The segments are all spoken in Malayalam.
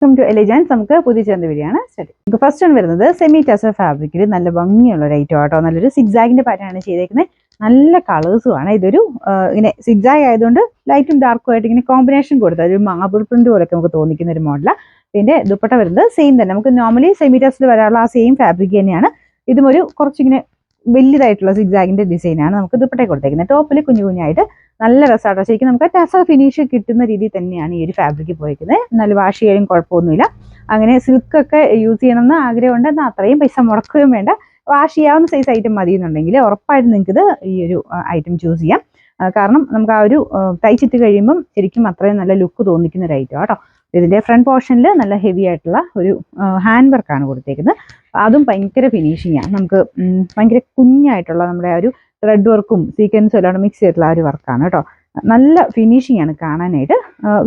Welcome to എലിജൻസ്. നമുക്ക് പുതിയ ചെറിയ വീഡിയോ ആണ് സ്റ്റാർട്ട്. നമുക്ക് ഫസ്റ്റ് ആണ് വരുന്നത് സെമി ടസർ ഫാബ്രിക്കിൽ നല്ല ഭംഗിയുള്ള ഒരു ഐറ്റം ആട്ടോ. നല്ലൊരു സിഗ്സാഗിന്റെ പാറ്റേൺ ആണ് ചെയ്തേക്കുന്നത്. നല്ല കളേഴ്സും ആണ്. ഇതൊരു ഇങ്ങനെ സിഗ്സാഗ് ആയതുകൊണ്ട് ലൈറ്റും ഡാർക്കും ആയിട്ട് ഇങ്ങനെ കോമ്പിനേഷൻ കൊടുത്തത് ഒരു മാർബിൾ പ്രിന്റ് പോലൊക്കെ നമുക്ക് തോന്നിക്കുന്ന ഒരു മോഡലാണ്. ഇതിന്റെ ദുപ്പട്ട വരുന്നത് സെയിം തന്നെ. നമുക്ക് നോർമലി സെമി ടസറിൽ വരാനുള്ള ആ സെയിം ഫാബ്രിക് തന്നെയാണ്. ഇതും ഒരു കുറച്ചിങ്ങനെ വലിയതായിട്ടുള്ള സിഗ്സാഗിന്റെ ഡിസൈനാണ് നമുക്ക് ദുപ്പട്ട കൊടുത്തേക്കുന്നത്. ടോപ്പിൽ കുഞ്ഞു കുഞ്ഞായിട്ട് നല്ല രസമാട്ടോ. ശരിക്കും നമുക്ക് ടസർ ഫിനിഷ് കിട്ടുന്ന രീതിയിൽ തന്നെയാണ് ഈ ഒരു ഫാബ്രിക് പോയിരിക്കുന്നത്. എന്നാൽ വാഷ് ചെയ്യാനും കുഴപ്പമൊന്നുമില്ല. അങ്ങനെ സിൽക്കൊക്കെ യൂസ് ചെയ്യണമെന്ന് ആഗ്രഹമുണ്ട്. എന്നാൽ അത്രയും പൈസ മുടക്കുകയും വേണ്ട. വാഷ് ചെയ്യാവുന്ന സൈസ് ഐറ്റം മതി എന്നുണ്ടെങ്കിൽ ഉറപ്പായിട്ടും നിങ്ങൾക്ക് ഇത് ഈ ഒരു ഐറ്റം ചൂസ് ചെയ്യാം. കാരണം നമുക്ക് ആ ഒരു തയ്ച്ചിട്ട് കഴിയുമ്പം ശരിക്കും അത്രയും നല്ല ലുക്ക് തോന്നിക്കുന്ന ഒരു ഐറ്റം കേട്ടോ. ഇതിന്റെ ഫ്രണ്ട് പോർഷനിൽ നല്ല ഹെവി ആയിട്ടുള്ള ഒരു ഹാൻഡ് വർക്കാണ് കൊടുത്തേക്കുന്നത്. അതും ഭയങ്കര ഫിനിഷിംഗ് ആണ്. നമുക്ക് ഭയങ്കര കുഞ്ഞായിട്ടുള്ള നമ്മുടെ ഒരു ത്രെഡ് വർക്കും സീക്വൻസും എല്ലാം മിക്സ് ചെയ്തിട്ടുള്ള ആ ഒരു വർക്കാണ് കേട്ടോ. നല്ല ഫിനിഷിംഗ് ആണ് കാണാനായിട്ട്.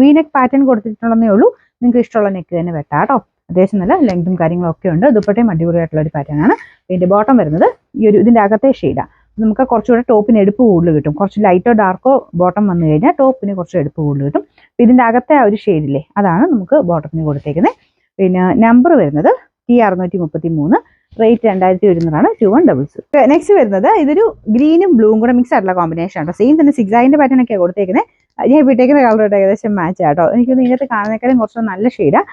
വീനെക്ക് പാറ്റേൺ കൊടുത്തിട്ടുള്ളതേ ഉള്ളൂ. നിങ്ങൾക്ക് ഇഷ്ടമുള്ള നെക്ക് തന്നെ വെട്ടാം കേട്ടോ. അത്യാവശ്യം നല്ല ലെങ്തും കാര്യങ്ങളൊക്കെ ഉണ്ട്. ദുപ്പട്ടയും അടിപൊളിയായിട്ടുള്ള ഒരു പാറ്റേൺ ആണ്. ഇതിന്റെ ബോട്ടം വരുന്നത് ഈ ഒരു ഇതിന്റെ അകത്തെ ഷെയ്ഡാണ്. നമുക്ക് കുറച്ചുകൂടെ ടോപ്പിന് എടുപ്പ് കൂടുതൽ കിട്ടും. കുറച്ച് ലൈറ്റോ ഡാർക്കോ ബോട്ടം വന്നു കഴിഞ്ഞാൽ ടോപ്പിന് കുറച്ച് എടുപ്പ് കൂടുതൽ കിട്ടും. ഇതിന്റെ അകത്തെ ആ ഒരു ഷെയ്ഡില്ലേ അതാണ് നമുക്ക് ബോട്ടത്തിന് കൊടുത്തേക്കുന്നത്. പിന്നെ നമ്പർ വരുന്നത് T633, റേറ്റ് 2100 2100. നെക്സ്റ്റ് വരുന്നത് ഇതൊരു ഗ്രീനും ബ്ലൂവും കൂടെ മിക്സ് ആയിട്ടുള്ള കോമ്പിനേഷൻ ആണ്. സെയിം തന്നെ സിഗ്സാഗിന്റെ പാറ്റേൺ ഒക്കെ കൊടുത്തേക്കുന്നത്. ഞാൻ ഇട്ടേക്കുന്ന കളറായിട്ട് ഏകദേശം മാച്ച് ആട്ടോ. എനിക്കൊന്ന് ഇതിനകത്ത് കാണുന്നേക്കാളും കുറച്ച് നല്ല ഷെയ്ഡാണ്.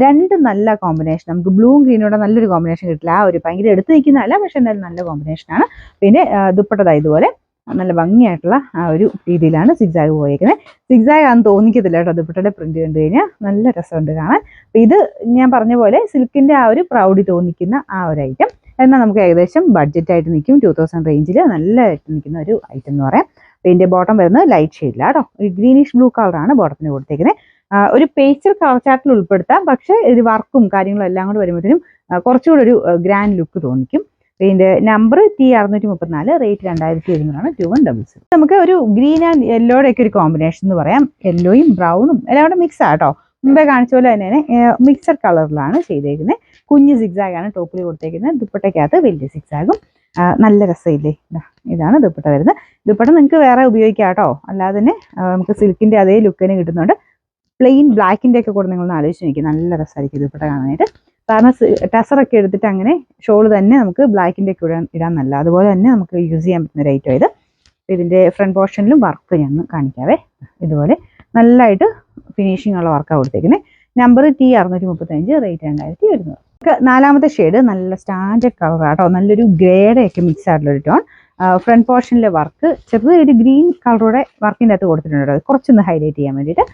രണ്ടും നല്ല കോമ്പിനേഷൻ. നമുക്ക് ബ്ലൂവും ഗ്രീനോടെ നല്ലൊരു കോമ്പിനേഷൻ കിട്ടില്ല. ആ ഒരു ഭയങ്കര എടുത്ത് നിൽക്കുന്നതല്ല, പക്ഷെ എന്തായാലും നല്ല കോമ്പിനേഷനാണ്. പിന്നെ ദുപ്പട്ട ഇതുപോലെ നല്ല ഭംഗിയായിട്ടുള്ള ആ ഒരു രീതിയിലാണ് സിഗ്സാഗ് പോയേക്കുന്നത്. സിഗ്സാഗ് ആണെന്ന് തോന്നിക്കത്തില്ല കേട്ടോ. ദുപ്പട്ടയുടെ പ്രിന്റ് കണ്ടു കഴിഞ്ഞാൽ നല്ല രസമുണ്ട് കാണാൻ. അപ്പം ഇത് ഞാൻ പറഞ്ഞ പോലെ സിൽക്കിന്റെ ആ ഒരു പ്രൗഡി തോന്നിക്കുന്ന ആ ഒരു ഐറ്റം. എന്നാൽ നമുക്ക് ഏകദേശം ബഡ്ജറ്റ് നിൽക്കും. 2000 റേഞ്ചിൽ നല്ലതായിട്ട് നിൽക്കുന്ന ഒരു ഐറ്റം എന്ന് പറയാം. ഇതിന്റെ ബോട്ടം വരുന്നത് ലൈറ്റ് ഷെയ്ഡില്ല കേട്ടോ. ഒരു ഗ്രീനിഷ് ബ്ലൂ കളറാണ് ബോട്ടത്തിന് കൊടുത്തേക്കുന്നത്. ഒരു പേസ്റ്റൽ കളർ ചാർട്ടിൽ ഉൾപ്പെടുത്താം. പക്ഷേ ഇത് വർക്കും കാര്യങ്ങളും എല്ലാം കൂടെ വരുമ്പോഴത്തേനും കുറച്ചുകൂടെ ഒരു ഗ്രാൻഡ് ലുക്ക് തോന്നിക്കും. ഇതിന്റെ നമ്പർ T634, റേറ്റ് 2100 2100. നമുക്ക് ഒരു ഗ്രീൻ ആൻഡ് യെല്ലോയുടെ ഒക്കെ ഒരു കോമ്പിനേഷൻ എന്ന് പറയാം. യെല്ലോയും ബ്രൗണും എല്ലാം കൂടെ മിക്സ് ആട്ടോ. മുമ്പേ കാണിച്ച പോലെ തന്നെ മിക്സഡ് കളറിലാണ് ചെയ്തേക്കുന്നത്. കുഞ്ഞ് സിഗ്സാഗ് ആണ് ടോപ്പിൽ കൊടുത്തേക്കുന്നത്. ദുപ്പട്ടയ്ക്കകത്ത് വലിയ സിഗ്സാഗും. നല്ല രസമില്ലേ. ഇതാണ് ദുപ്പട്ട വരുന്നത്. ദുപ്പട്ട നിങ്ങൾക്ക് വേറെ ഉപയോഗിക്കാം കേട്ടോ. അല്ലാതെ തന്നെ നമുക്ക് സിൽക്കിന്റെ അതേ ലുക്ക് തന്നെ കിട്ടുന്നുണ്ട്. പ്ലെയിൻ ബ്ലാക്കിന്റെ ഒക്കെ കൂടെ നിങ്ങളൊന്ന് ആലോചിച്ച് നോക്കി. നല്ല രസമായിരിക്കും ദുപ്പട്ട കാണാനായിട്ട്. കാരണം ടസറൊക്കെ എടുത്തിട്ട് അങ്ങനെ ഷോള് തന്നെ നമുക്ക് ബ്ലാക്കിൻ്റെ ഒക്കെ ഇടാൻ നല്ല. അതുപോലെ തന്നെ നമുക്ക് യൂസ് ചെയ്യാൻ പറ്റുന്ന ഒരു ഐറ്റം ഇത്. ഇതിൻ്റെ ഫ്രണ്ട് പോർഷനിലും വർക്ക് ഞാൻ കാണിക്കാവേ. ഇതുപോലെ നല്ലതായിട്ട് ഫിനിഷിംഗ് ഉള്ള വർക്കാണ് കൊടുത്തേക്കുന്നത്. Number T635, rate 2100. നാലാമത്തെ ഷെയ്ഡ് നല്ല സ്റ്റാൻഡേർഡ് കളറാട്ടോ. നല്ലൊരു ഗ്രേയുടെ ഒക്കെ മിക്സ് ആയിട്ടുള്ളൊരു ടോൺ. ഫ്രണ്ട് പോർഷനിലെ വർക്ക് ചെറുതൊരു ഗ്രീൻ കളറുടെ വർക്കിൻ്റെ അകത്ത് കൊടുത്തിട്ടുണ്ട്. കുറച്ചൊന്ന് ഹൈലൈറ്റ് ചെയ്യാൻ വേണ്ടിയിട്ട്.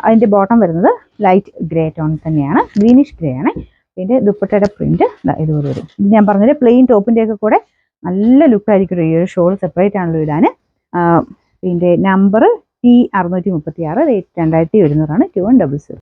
അതിൻ്റെ ബോട്ടം വരുന്നത് ലൈറ്റ് ഗ്രേ ടോൺ തന്നെയാണ്. ഗ്രീനിഷ് ഗ്രേ ആണ്. ഇതിന്റെ ദുപ്പട്ടയുടെ പ്രിന്റ് ഇതുപോലെ വരും. ഇത് ഞാൻ പറഞ്ഞത് പ്ലെയിൻ ടോപ്പിന്റെ ഒക്കെ കൂടെ നല്ല ലുക്കായിരിക്കും. ഈ ഒരു ഷോൾ സെപ്പറേറ്റ് ആണല്ലോ ഇടാൻ. ഇതിന്റെ നമ്പർ T636, റേറ്റ് 2100 2100.